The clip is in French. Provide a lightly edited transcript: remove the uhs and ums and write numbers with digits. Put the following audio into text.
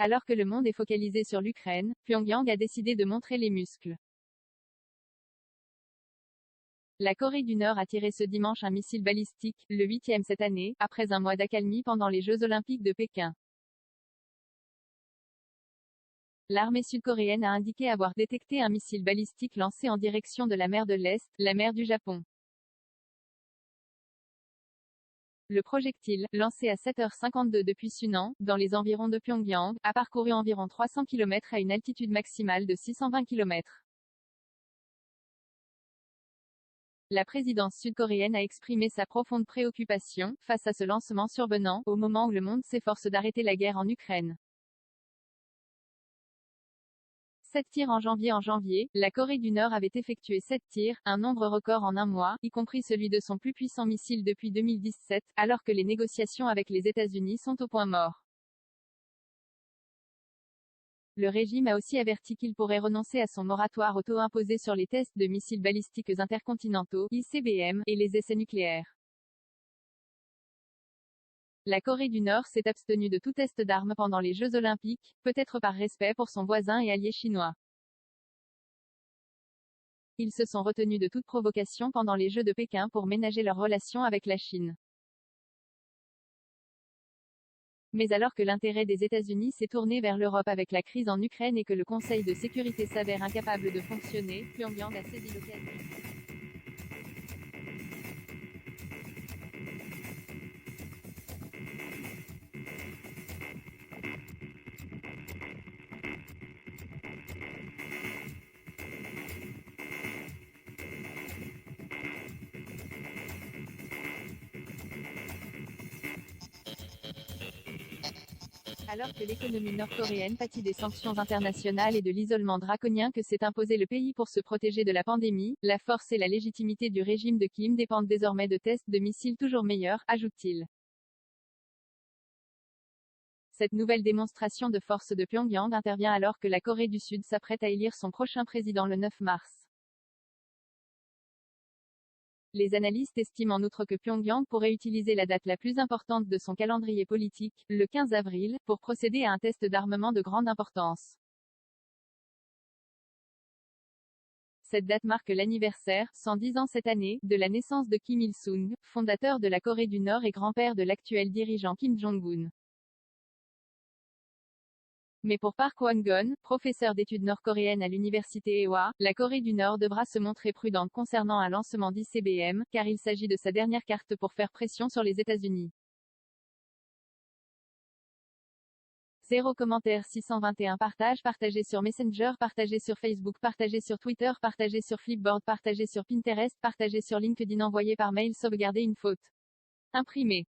Alors que le monde est focalisé sur l'Ukraine, Pyongyang a décidé de montrer les muscles. La Corée du Nord a tiré ce dimanche un missile balistique, le 8e cette année, après un mois d'accalmie pendant les Jeux Olympiques de Pékin. L'armée sud-coréenne a indiqué avoir détecté un missile balistique lancé en direction de la mer de l'Est, la mer du Japon. Le projectile, lancé à 7h52 depuis Sunan, dans les environs de Pyongyang, a parcouru environ 300 km à une altitude maximale de 620 km. La présidence sud-coréenne a exprimé sa profonde préoccupation face à ce lancement survenant, au moment où le monde s'efforce d'arrêter la guerre en Ukraine. 7 tirs en janvier. En janvier, la Corée du Nord avait effectué 7 tirs, un nombre record en un mois, y compris celui de son plus puissant missile depuis 2017, alors que les négociations avec les États-Unis sont au point mort. Le régime a aussi averti qu'il pourrait renoncer à son moratoire auto-imposé sur les tests de missiles balistiques intercontinentaux, ICBM, et les essais nucléaires. La Corée du Nord s'est abstenue de tout test d'armes pendant les Jeux Olympiques, peut-être par respect pour son voisin et allié chinois. Ils se sont retenus de toute provocation pendant les Jeux de Pékin pour ménager leurs relations avec la Chine. Mais alors que l'intérêt des États-Unis s'est tourné vers l'Europe avec la crise en Ukraine et que le Conseil de sécurité s'avère incapable de fonctionner, Pyongyang a saisi l'occasion. Alors que l'économie nord-coréenne pâtit des sanctions internationales et de l'isolement draconien que s'est imposé le pays pour se protéger de la pandémie, la force et la légitimité du régime de Kim dépendent désormais de tests de missiles toujours meilleurs, ajoute-t-il. Cette nouvelle démonstration de force de Pyongyang intervient alors que la Corée du Sud s'apprête à élire son prochain président le 9 mars. Les analystes estiment en outre que Pyongyang pourrait utiliser la date la plus importante de son calendrier politique, le 15 avril, pour procéder à un test d'armement de grande importance. Cette date marque l'anniversaire, 110 ans cette année, de la naissance de Kim Il-sung, fondateur de la Corée du Nord et grand-père de l'actuel dirigeant Kim Jong-un. Mais pour Park Won-gon, professeur d'études nord-coréennes à l'université Ewha, la Corée du Nord devra se montrer prudente concernant un lancement d'ICBM, car il s'agit de sa dernière carte pour faire pression sur les États-Unis. 0 commentaire 621 partagé sur Messenger, partagé sur Facebook, partagé sur Twitter, partagé sur Flipboard, partagé sur Pinterest, partagé sur LinkedIn, envoyé par mail, sauvegarder une faute. Imprimé.